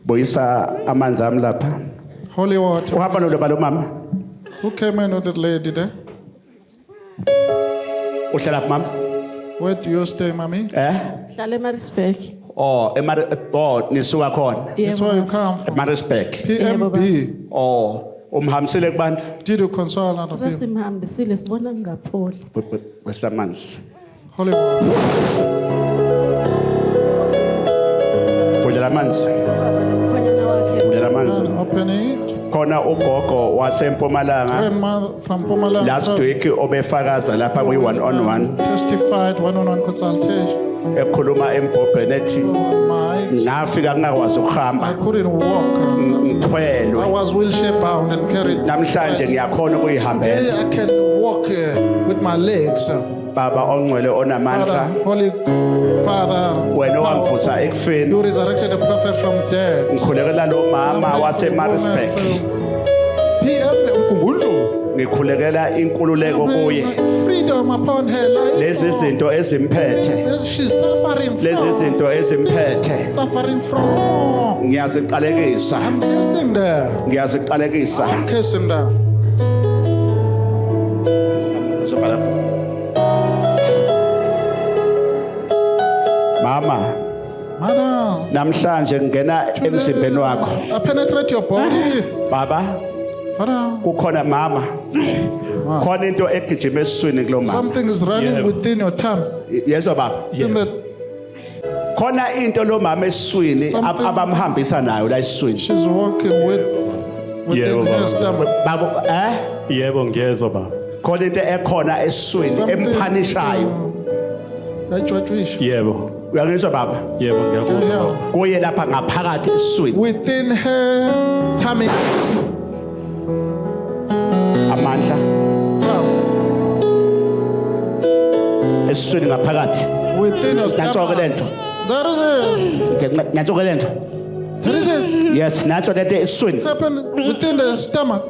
Boyisa amanzi ami lapha. Holy water. Uhamba nobalo mama. Who came in with that lady there? Uhlala phi mama? Where do you stay, mommy? Hlala eMaritzburg. Oh, nisuka khona. That's where you come from. Maritzburg. PMB. Oh, umhambisile kubantu Did you console other people? Sesimhambisile sibona ngapholi. wesamanzi. Holy water. Vulela amanzi. Khonyana wakhe. Vulela amanzi. Open it. Khona ugogo wasempumalanga Grandmother from Pumalanga last week obefakaza lapha kwi one on one testified one-on-one consultation. ekhuluma embhobheni ethi My, ngafika ngakwazi I ukuhamba couldn't walk. I ngithwelwe was wheelchair bound and carried. namhlanje ngiyakhona ukuyihambela Today I can walk with my legs. baba ongcwele onamandla Father, Holy Father, wena owangivusa ekufeni you resurrected the prophet from death. ngikhulekela lo mama waseMaritzburg PM Mkungundlovu. ngikhulekela inkululeko kuye Freedom upon her life. lezi zinto ezimphethe She's suffering lezi from. zinto ezimphethe Suffering from. ngiyaziqalekisa I'm kissing there. ngiyaziqalekisa I'm kissing there. mama Madam, namhlanje ngena emzimbeni wakho I penetrate your body. baba Father, kukhona mama khona into egijima esiswini kulo mama something is running within your tongue. yezo baba In the, khona into lo mama esiswini Something- abamhambisa nayo la esiswini she's walking within Yeah, her stomach. babo Yebo ngiyezwa baba. khona into ekhona esiswini Something- emphanishayo Ejwatshwisha. Yebo. uyangizwa baba Yebo ngiyakuzwa. Yeah. kuye lapha ngaphakathi esiswini Within her tummy. amandla Wow. esiswini ngaphakathi Within your nantsho ke stomach. lento That is it. nantsho ke lento That is it. yes nantsho lento esiswini Happen within the stomach.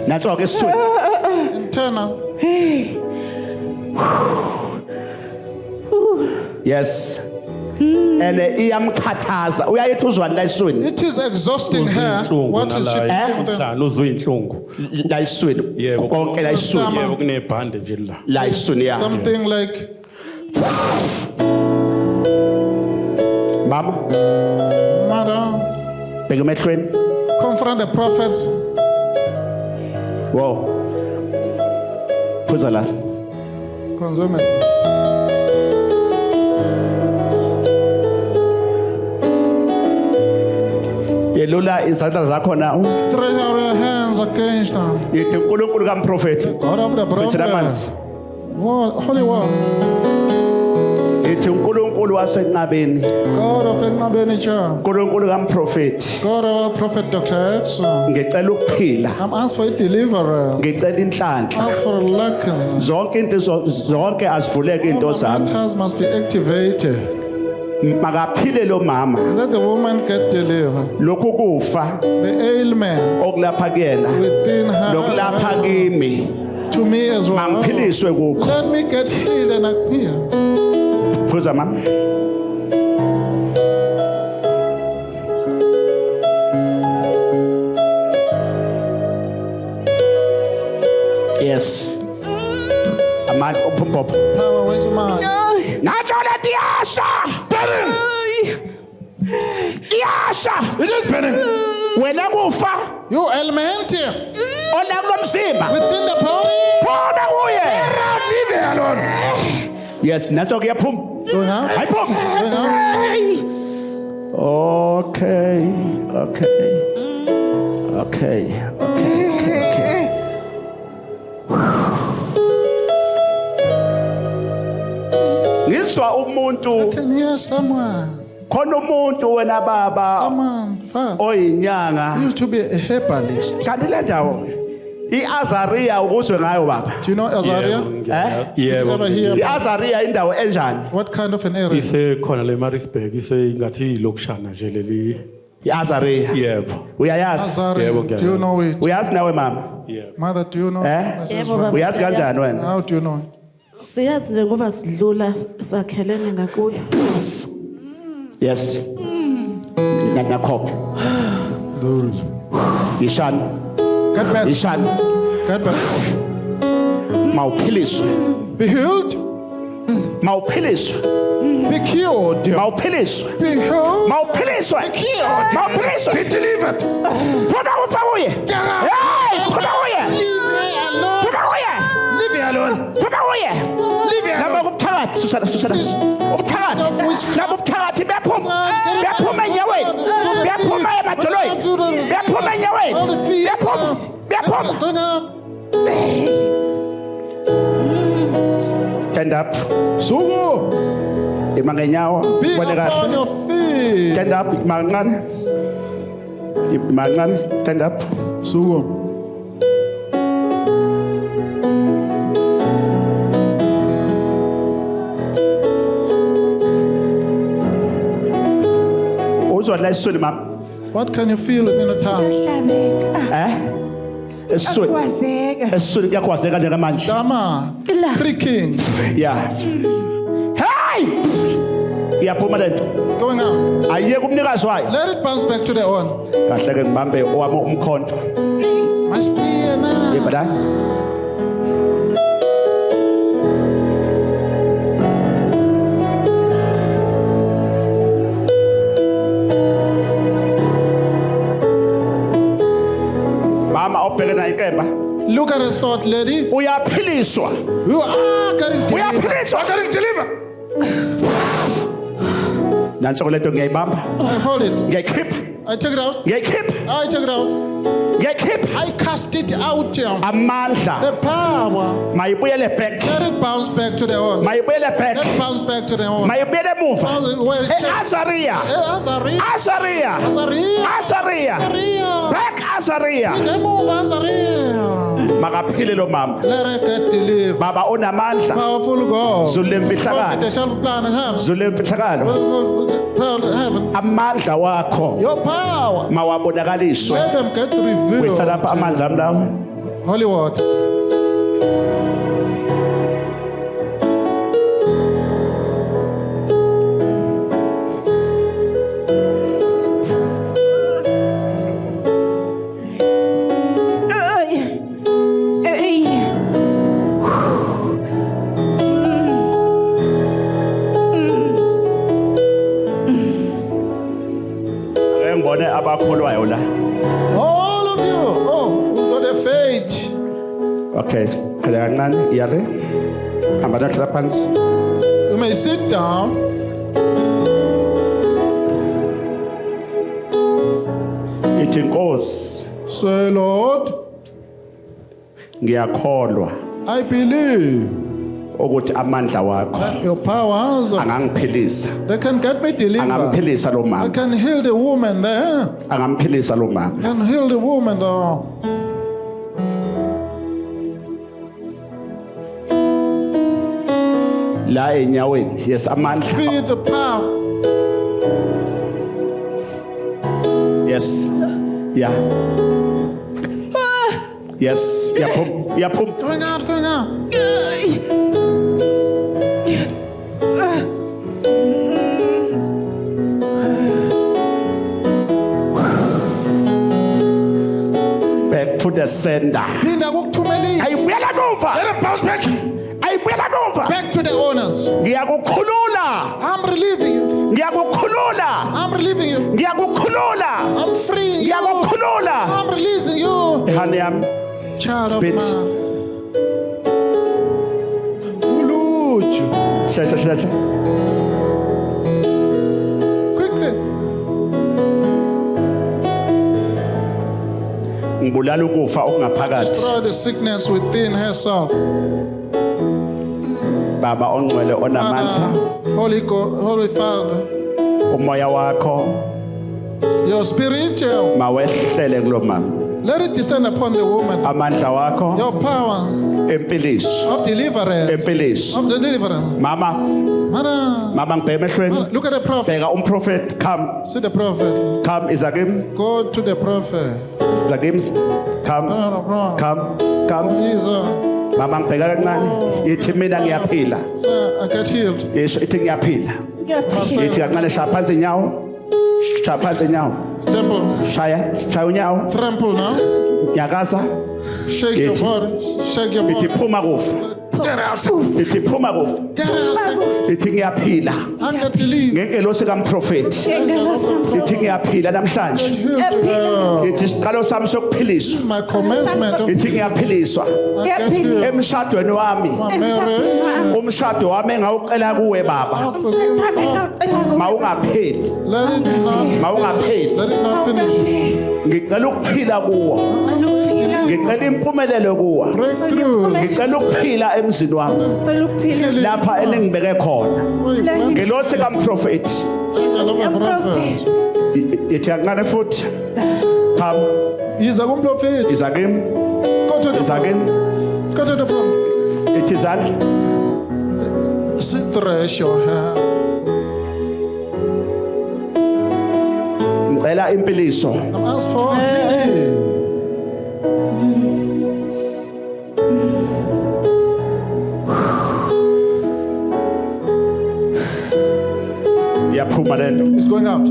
nantsho ke esiswini Internal. yes and iyamkhathaza uyayithi uzwani la esiswini It is exhausting her. What is she feeling with her? Mhlawumbe uzwe inhlungu. la esiswini Yebo. konke la esiswini Yebo kunebhande nje la. la esiswini ya Something like, mama Madam, bheka emehlweni confront the prophets. wow phuza la Consume it. yelula izandla zakho na Stretch out your hands against her. yithi uNkulunkulu kaMprofeti God of the phethela amanzi prophet. Holy one. yithi uNkulunkulu wasenqabeni God of Engabenicha. uNkulunkulu kaMprofeti God of Prophet Dr. X. ngicela ukuphila I'm asked for a deliverer. ngicela inhlanhla Ask for luck. zonke into zonke azivuleke into All zami matters must be activated. makaphile lo mama Let the woman get delivered. lokhu kufa The ailment okulapha kuyena within her. nokulapha kimi To me as well. mangiphiliswe kukho Let me get healed and appear. phuza mama yes amandla ophumpopho Power, where's mine? natsho lento iyasha iyasha It is burning. wena kufa You ailment ona kulo mzimba within the body. phuma kuye Leave it alone. yes natsho kuyaphuma Going out. hayiphuma Going out. okay okay okay okay okay ngizwa umuntu Can hear someone. khona umuntu wena baba Someone. Father. oyinyanga Used to be a herbalist. kanti le ndawo iAzaria ukuzwe ngayo baba Do you know Azaria? eh Did you Yebo. ever hear about iAzaria indawo enjani what kind of an area? Ise khona le Maritzburg ise ingathi lokishana nje leli. iAzaria Yebo. uyayazi Azaria. Yebo, Do you know it? uyazi nawe mama Yebo. Mother, do you know? Eh? Mrs. Yebo, Van? baba. uyazi kanjani wena How do you know it? Siyazi le ngoba sidlula sakhelene ngakuyo. yes ngathi nakhopha Those. ishani Get back. ishani Get back. mawuphiliswe Be healed. mawuphiliswe Be cured. mawuphiliswe Be healed. mawuphiliswe mawuphiliswe Be delivered. phuma uye Get out. hey phuma uye Leave her alone. phuma uye Leave her alone. phuma uye Leave her nabo alone. kubuthakathi susana ubuthakathi nabo ubuthakathi bephuma enyaweni bephuma emadolweni bephuma enyaweni All the feet. bephuma Going on. stand up Sugo. ima ngenyawo Be bone upon kahle your feet. stand up ima kancane ima kancane stand up Sugo. uzwa la esiswini mama What can you feel within the tongue? esiswini Kwazeka. esiswini kuyakhwazeka njengamanje Dama. Creaking. yeah hey iyaphuma lento Going out. ayike umnikazi wayo Let it bounce back to their own. kahle ke ngibambe owami umkhonto Must be enough. yebada mama obhekena inkemba Look at a sword lady. uyaphiliswa You are getting delivered. uyaphiliswa getting delivered nanso lento ngiyayibamba I hold it. ngiyayikhipha I take it out. ngiyayikhipha I take it out. ngiyayikhipha I cast it out. amandla The power. mayibuyele back Let it bounce back to their own. mayibuyele back Let it bounce back to their own. mayibuyele emuva Where is it? eAzaria Azaria. Azaria Azaria. Azaria Azaria. back Azaria They move Azaria. makaphile lo mama Let her get delivered. baba onamandla Powerful God. zulu They lemfihlakalo shall plan and have. zulu lemfihlakalo Heaven. amandla wakho Your power. mawabonakaliswe Let them get revealed. wesa lapha amanzi ami lawo Holy water. engibone abakholwayo la All of you. Oh, we got a faith. okay phela kancane iyale hamba nahlala phansi You may sit down. ithi inkosi Say, Lord, ngiyakholwa I believe ukuthi amandla wakho that your powers, angangiphilisa they can get me delivered. angamphilisa lo I mama can heal the woman there. angamphilisa lo mama Can heal the woman there. la enyaweni yes amandla Feed the power. yes yeah yes yaphum Going out, going out. back to the sender Pinda kukuthumeli. ayibuyela muva Let it bounce back. ayibuyela muva Back to the owners. ngiyakukhulula I'm relieving you. ngiyakukhulula I'm relieving you. ngiyakukhulula I'm freeing you. ngiyakukhulula I'm releasing you. ihani yami Child Spit. of man. Uluju. shesha Quickly. ngibulala ukufa okungaphakathi Destroy the sickness within herself. baba ongcwele onamandla Holy Father, umoya wakho your spirit, mawehlele kulo mama let it descend upon the woman. amandla wakho Your power empiliso of deliverance. empiliso Of the deliverance. mama Mother, ngibheke emehlweni look at the prophet. bheka umprofeti come See the prophet. izakimi Go to the prophet. izakimi come Jesus, mama ngibheka kancane yithi mina ngiyaphila sir, I get healed. yesho ithi ngiyaphila yithi kancane shaya phansi inyawo shaya phansi inyawo, Stumble. shaya unyawo, Trample now. nyakaza, Shake your Get. body. Shake your ithi body. phuma kufa, Get outside. ithi phuma kufa, Get outside. ithi ngiyaphila I get to leave. ngengelosi kaMprofeti, ithi ngiyaphila namhlanje, Healed today. ithi isiqalo sami sokuphiliswa, My commencement of ithi ngiyaphiliswa I get healed. emshadweni wami, My marriage. umshado wami engawucela kuwe baba, mawungapheli, Let it not. mawungapheli, Let it not finish. ngicela ukuphila kuwo, ngicela impumelelo kuwo, Breakthrough. ngicela ukuphila emzini wami lapha elingibeke khona, ngelosi kaMprofeti, Look at prophet. ithi kancane futhi, come He's a prophet. iza kimi, Go to the iza prophet. kimi, Go to the prophet. ithi zandla, Thresh your hair. ngicela impiliso, I'm asked for healing. iyaphuma lento. It's going out.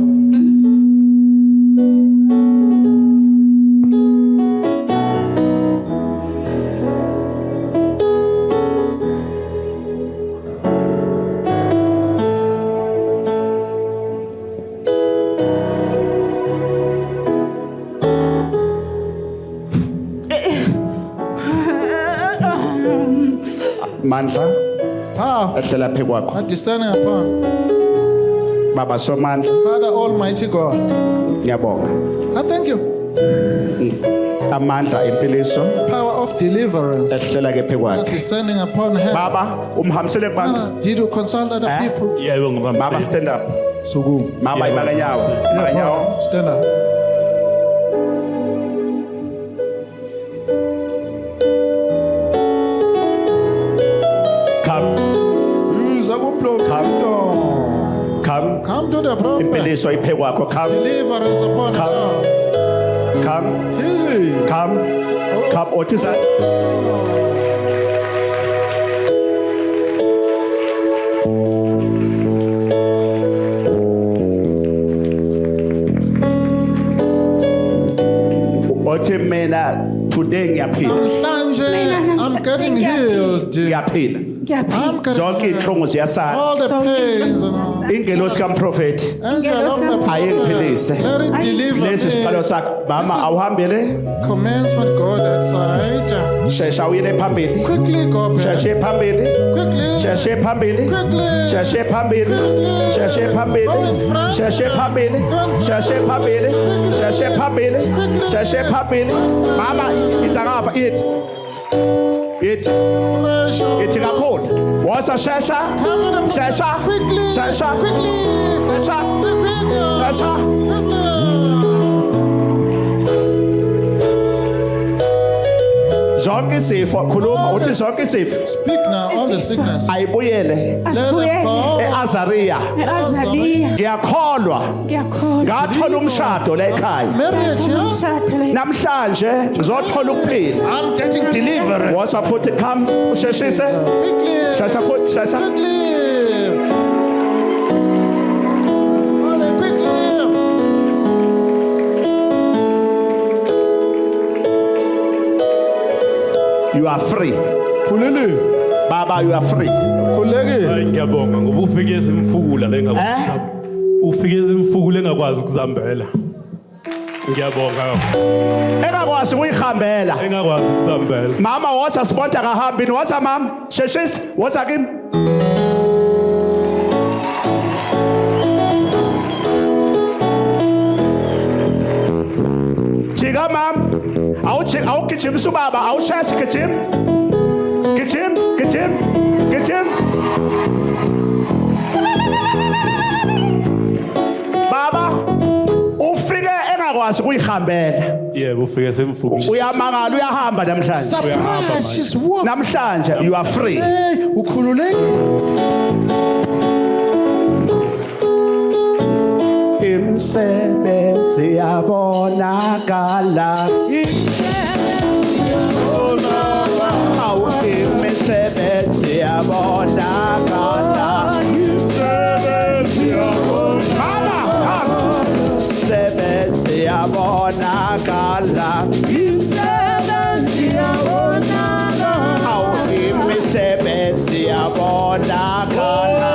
Mandla Power ehlela phe kwakho, are descending upon baba somandla, Father Almighty God. ngiyabonga. I thank you. Amandla empiliso Power of deliverance ehlela ke phe are kwakhe. descending upon heaven. Baba umhambisele kubantu, Father, did you consult other Eh? people? Yebo baba ngibambisile. stand up, So go. baba ibaka nyawo, ibaka nyawo. Stand up. Come, come, Come to the prophet. impiliso iphe kwakho. Come, Deliverance upon Come. us. come, Healing. come, come. Othi zandla. Othi mina today ngiyaphila, Namhlanje, I'm getting healed. ngiyaphila. I'm getting Zonke healed. inhlungu ziyasala. All the pains and all. Ingelosi kaMprofeti Angel of the ayengiphilise. let it deliver Lesi siqalo me. sakho. Mama awuhambele, Commencement, go that side. shesha uyele phambili. Quickly go back. Sheshe phambili. Quickly. Sheshe phambili. Quickly. Sheshe phambili. Sheshe phambili. Go in front. Sheshe phambili. Go in front. Sheshe phambili. Sheshe phambili. Sheshe phambili. Mama iza ngapha ithi. Ithi Pressure. ithi kakhulu. Woza shesha. Come to the Shesha. Quickly. Shesha. Quickly. Shesha. Quickly. Shesha. Quickly. Zonke izifo khuluma uthi zonke izifo Speak now, all the sickness. ayibuyele Let them go. eAzaria. Ngiyakholwa ngathola umshado la ekhaya. Marriage, yeah? Namhlanje ngizothola ukuphila. I'm getting deliverance. Woza futhi come usheshise. Quickly. Shasha futhi shasha. Quickly. Holy, quickly. You are free. Khulele. Baba, you are free. Khuleke. Hayi ngiyabonga ngoba ufike ezimfula la engakwazi. Ufike ezimfula engakwazi ukuzambela. Ngiyabonga kakhulu. Engakwazi ukuyihambela. Engakwazi ukuzambela. Mama woza sibonda kahambi. Woza mama. Sheshise. Woza kimi. Jika mama. Awugijimisa ubaba. Awushashi gijima. Gijim, gijim, gijim. Baba, ufike engakwazi ukuyihambela. Yebo ufike ezimfula. Uyamangala uyahamba namhlanje. Surprise, she's walking. Namhlanje you are free. Hey, ukhululeke. Imsebenzi yabonakala. Awu imsebenzi yabonakala. Mama, iyabonakala Imisebenzi iyabonakala. awu imisebenzi iyabonakala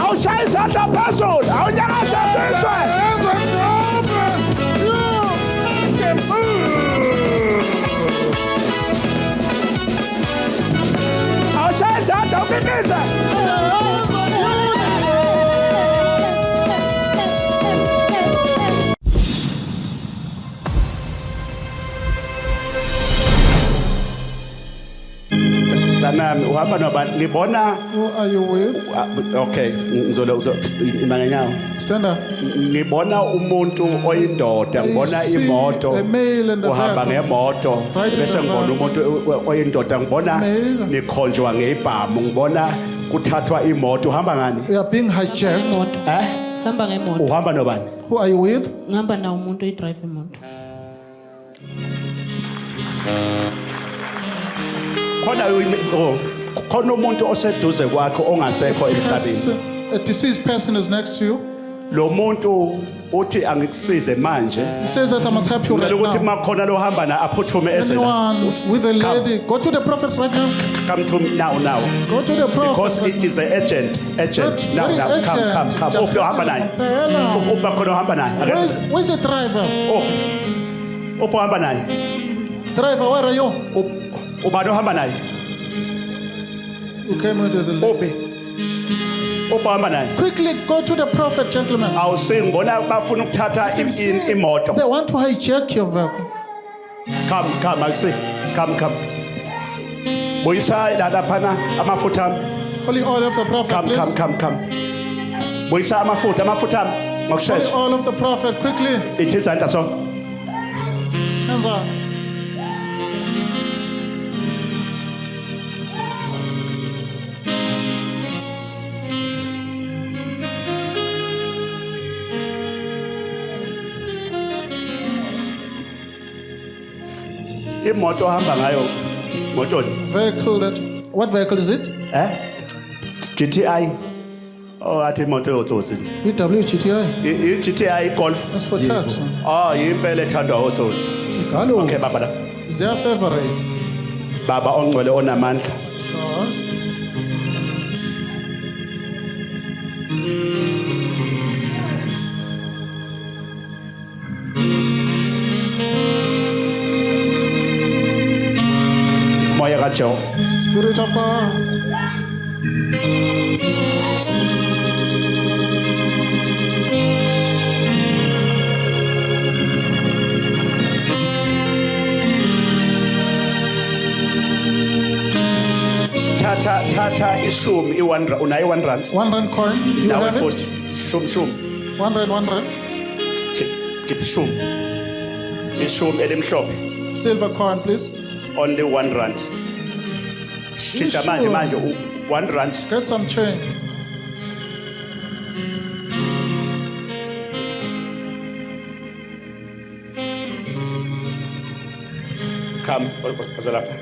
awushaya isandla phezulu awunyakaza siswe awushaya isandla ubimize Tanami uhamba nobantu ngibona Who are you with? okay ngizolo imangenyawo Stand up. ngibona umuntu oyindoda ngibona I see imoto a male in the uhamba vehicle. ngemoto Right in bese the ngibona back. umuntu oyindoda ngibona Male. nikhonjwa ngebhamu ngibona kuthathwa imoto uhamba ngani We are being hijacked. Imoto. Sihamba ngemoto. uhamba nobani Who are you with? Ngihamba nawo umuntu oyidrive imoto. khona umuntu oseduze kwakho ongasekho Yes, emhlabeni a deceased person is next to you. lo muntu uthi angikusize manje He says that I must help you ngicela right ukuthi now. makhona lo hamba na aphuthume eze la. Anyone with a lady, go to the prophet right now. Come to me now Go to the prophet. because right he is an agent That's now very come urgent. uphi ohamba naye Phela. uphi khona ohamba naye Where's the driver? uphi ohamba naye Driver, where are you? ubani ohamba naye You came into the lady. uphi ohamba naye Quickly go to the prophet, gentlemen. awusingibona bafuna ukuthatha imoto They want to hijack your vehicle. come awusi come buyisa laphana amafutha ami Holy oil of the prophet, please. come buyisa amafutha ami Holy ngokusheshsha oil of the prophet, quickly. ithi izandla so Hands up. imoto ohamba ngayo motoni Vehicle that. What vehicle is it? GTI athi imoto yotsotsi VW GTI. i-GTI Golf That's for tax. yimpela ethandwa otsotsi Hello. okay baba la Is their favorite? baba ongcwele onamandla God. moya kaJehova Spirit of God. thatha ishumi unayo 1 rand 1 rand coin. Do you nawe have it? futhi shumi 1 rand, 1 rand. khipha ishumi elimhlophe Silver coin, please. only 1 rand shintsha sure? manje 1 rand Get some change. come ozalapha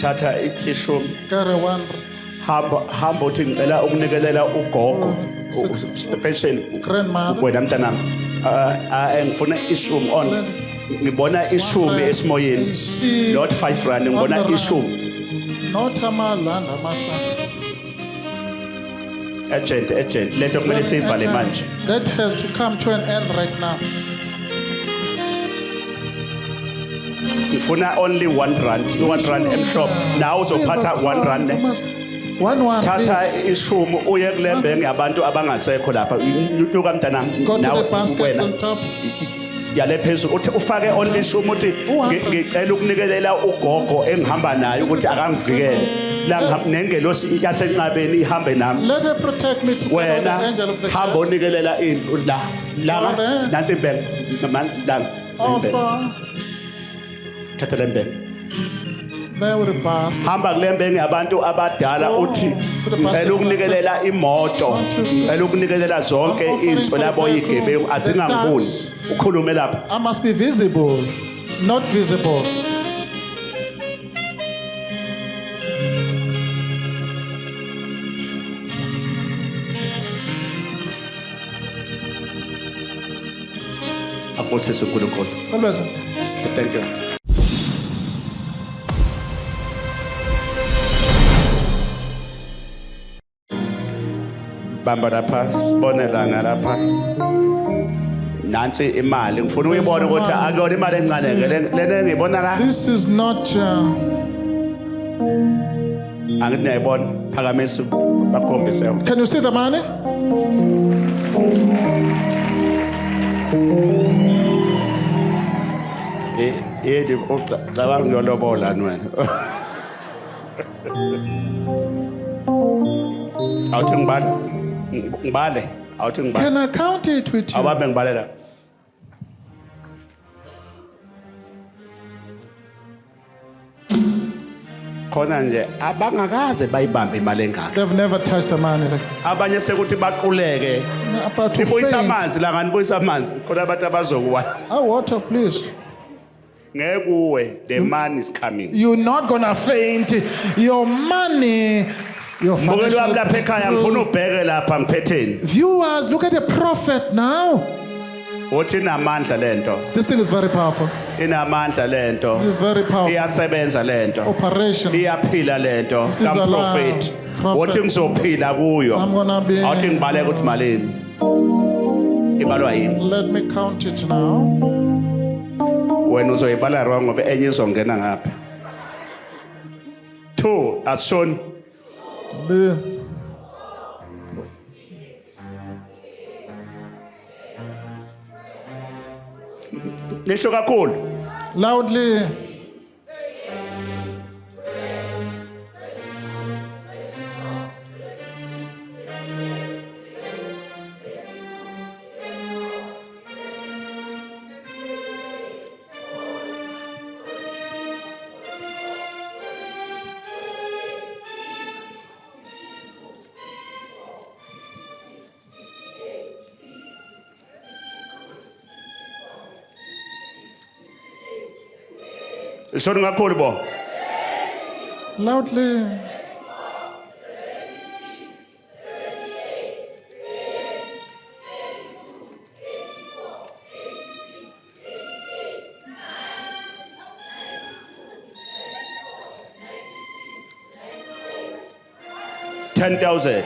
thatha ishumi Carry 1. hamba uthi ngicela ukunikelela ugogo special Grandmother. wena mntanami ngifuna ishumi on ngibona ishumi esimoyeni See, not 5 rand ngibona on the ishumi not amalanga amahlanu. agent lento kumele siyivale manje That has to come to an end right now. ngifuna only 1 rand i-1 rand emhlophe nawe uzophatha 1 rand ne 1 thatha ishumi uye kulembe yabantu abangasekho lapha nyuka mntanami Go to nawe the baskets wena on top. yale phezulu uthi ufake only ishumi uthi ngicela ukunikelela ugogo engihamba naye ukuthi akangivikele la ngihamba nengelosi yasencabeni ihambe nami Let her protect me to wena the angel of the hamba Lord. onikelela la Over there. nansi impela la Offer. thatha lembele There with the basket. hamba kulembenge yabantu abadala Oh, uthi to the pastor. ngicela ukunikelela imoto ngicela ukunikelela zonke I'm offering iy'nswela for yabo the yigebengu vehicle, azingangiboni the tax. ukhulume lapha I must be visible, not visible. Nkosi uNkulunkulu. God bless you. Thank you. Bamba lapha sibonela ngalapha. Nansi imali ngifuna uyibone ukuthi akuyona imali encane ke lena ngiyibona la. This is not. Angithi niyayibona phakamisa bakhombise. Can you see the money? Yedi ucabanga ngiyolobola wena. Awuthi ngibale awuthi ngibale Can I count it with you? ababe ngibalela khona nje abangakaze bayibambe imali engaka They've never touched the money. Like, abanye sekuthi baquleke about to ibuyisa faint. amanzi la nganibuyisa amanzi khona abantu abazokuwa Water, please. ngeke kuwe the man is coming You're not gonna faint. Your money, your mbukeli wami financial lapha ekhaya ngifuna ubheke lapha ngiphetheni viewers. Look at the prophet now. uthi inamandla lento This thing is very powerful. inamandla lento This is very powerful. iyasebenza lento Operation. iyaphila lento This is kamprofeti alive. Prophet. uthi ngizophila kuyo I'm gonna be. awuthi ngibaleke ukuthi malini ibalwa yini Let me count it now. wena uzoyibala wrong ngoba enye izongena ngapha 2 asishoni The- nisho kakhulu Loudly. ishoni kakhulu bo Loudly. $10,000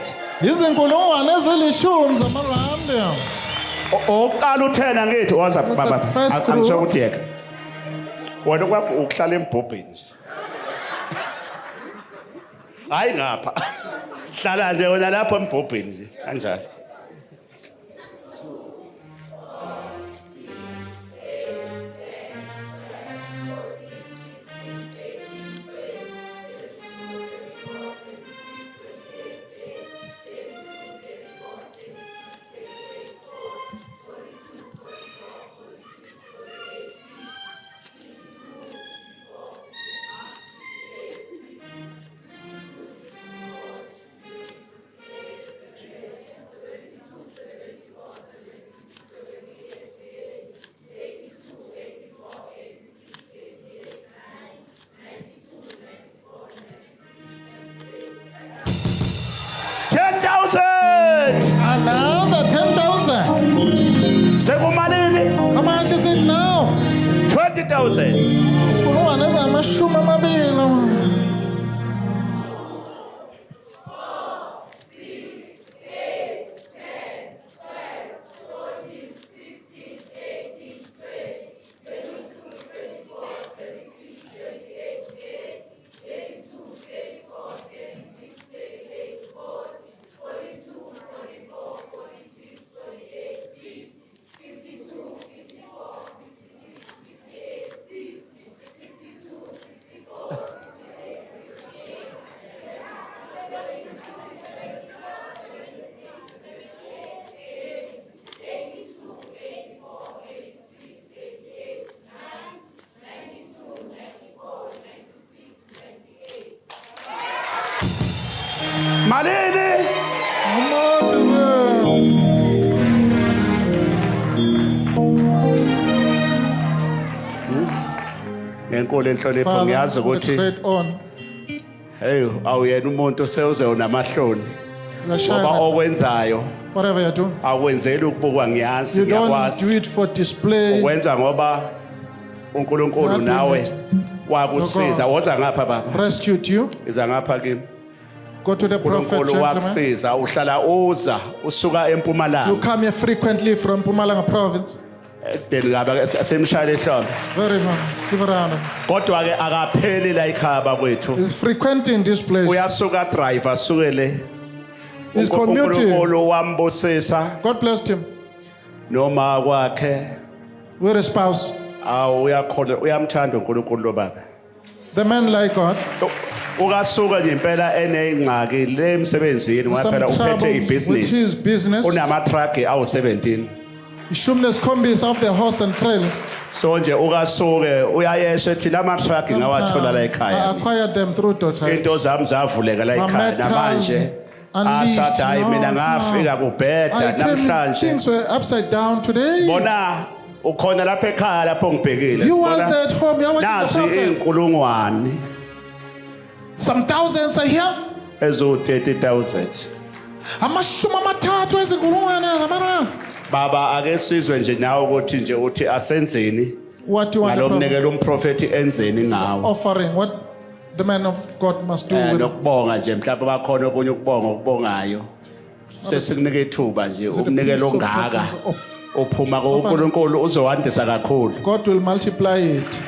Izinkulungwane ezilishumi zamarandi. oqala u10 angithi waza That's baba the first group. angisho ukuthi yeka wena kwakho ukuhlala embhobheni nje hayi ngapha hlala nje wena lapha embhobheni nje kanjalo $10,000 Another 10,000. sekumalini How much is it now? $20,000 Kulungwane ezamashumi amabili. malini How much is it? ngenkulu enhlonipho Father, ngiyazi with ukuthi great honor. hey awuyena umuntu sewuze unamahloni You are shy. ngoba right? okwenzayo Whatever you're doing. akwenzeli ukubukwa ngiyazi You don't do ngiyakwazi it for display. ukwenza ngoba uNkulunkulu Not doing nawe it. wakusiza woza ngapha baba Rescued you. iza ngapha kimi Go to the prophet, uNkulunkulu gentlemen. wakusiza uhlala uza usuka You eMpumalanga come here frequently from Mpumalanga province. edeni ngaba semshaya ehlombe Very well. Give a round. kodwa ke akapheli la ekhaya bakwethu He's frequenting this place. uyasuka drive asukele He's commuting. uNkulunkulu wambusisa God blessed him. noma kwakhe We're a spouse. uyakholwa uyamthanda uNkulunkulu lo baba The man like God. ukasuka nje impela eneyingxaki le emsebenzini Some waphela uphethe trouble with his ibusiness business. unama truck awu17 Shumles combis off the horse and trail. so nje ukasuke uyayesha ethi lama truck ngawathola la I ekhaya acquired them through daughter. into zami zavuleka la ekhaya namanje ashada hayi mina ngafika kubheda namhlanje Things were upside down today. bona ukhona lapha ekhaya lapho ngibhekile Viewers there at home, you're watching nazi the prophet. inkulungwane Some thousands are here. ezo 30000 Amashumi amathathu ezinkulungwane zamarandi. baba ake sizwe nje nawe ukuthi nje uthi asenzeni What do you want the prophet? ngalomnikelo umprofeti enzeni ngawo Offering. What the man of God must do with it. nokubonga nje mhlawumbe bakhona okunye ukubongayo sesikunike ithuba nje Is it a umnikelo piece of ongaka tokens of- uphuma kuNkulunkulu uzowandisa kakhulu God will multiply it.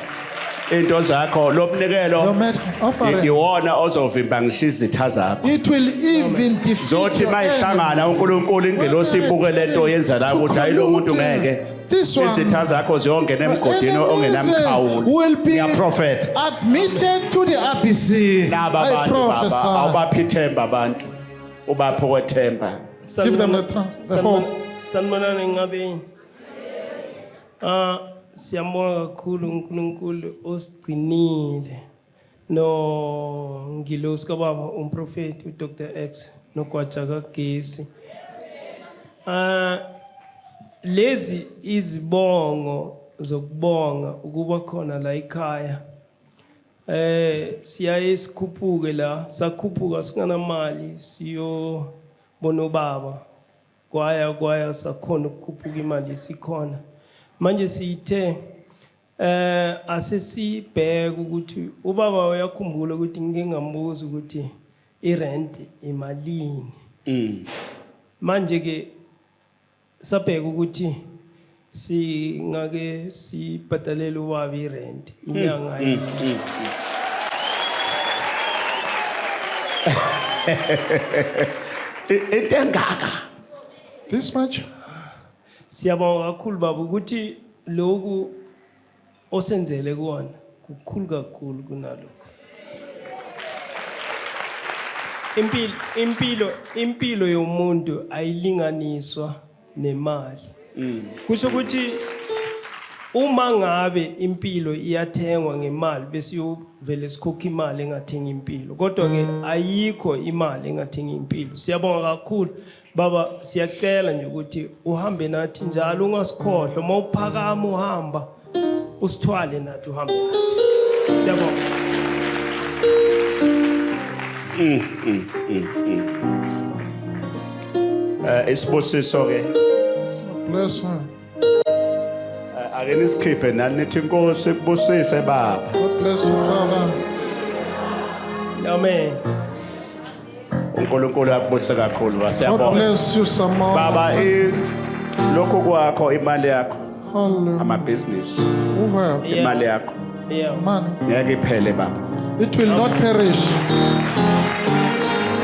into zakho No lomnikelo matter offering. iwona ozovimba ngisho izitha zakho It will even defeat zothi your enemy. mayihlangana uNkulunkulu ingelosi ibuke lento yenza la ukuthi hayi lo muntu ngeke This one. izitha zakho ziyongena emgodini Enemies ongenamkhawulo will be ngiyaprofeta admitted to the ABC. laba I bantu baba prophesy. awubaphithemba abantu ubapho kwethemba Give them the hope. Sanibonani ngabeni. Siyambonga kakhulu uNkulunkulu osigcinile. No ngilosi kababa umprofeti uDr X noGwaja kaGesi. Lezi izibongo zokubonga ukuba khona la ekhaya. Siyaye sikhuphuke la, sakhuphuka singanamali siyobona ubaba. Kwaya sakhona ukukhuphuka imali sikhona. Manje sithe asesibheka ukuthi ubaba uyakhumbula ukuthi ngike ngambuza ukuthi irent imalini. Manje ke sabheka ukuthi singake sibhadalele ubaba irent inyanga yini. into engaka This much? Siyabonga kakhulu baba ukuthi lokhu osenzele kuona kukhulu kakhulu kunalokho. Impilo yomuntu ayilinganiswa nemali. Kusho ukuthi uma ngabe impilo iyathengwa ngemali bese yovele sikhokha imali engathenga impilo. Kodwa ke ayikho imali engathenga impilo. Siyabonga kakhulu baba, siyacela nje ukuthi uhambe nathi njalo ungasikhohlwa mawuphakama uhamba usithwale nathi uhambe nathi. Siyabonga. isibusiso ke Bless her. ake nisikhiphe nani nithi inkosi kubusise baba God bless you, Father. Amen. uNkulunkulu akubuse kakhulu God siyabonga bless you some more. baba lokho kwakho imali yakho Hallelujah. amabhizinisi Who have Yeah. imali yakho Yeah. money? ngeke iphele baba It will not perish.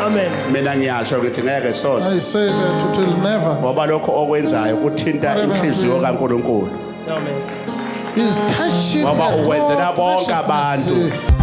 Amen. mina ngiyasho ukuthi ngeke soze I say that it will never. ngoba lokho okwenzayo kuthinta inhliziyo kaNkulunkulu Amen. He's touching ngoba the ukwenzela core of bonke abantu preciousness.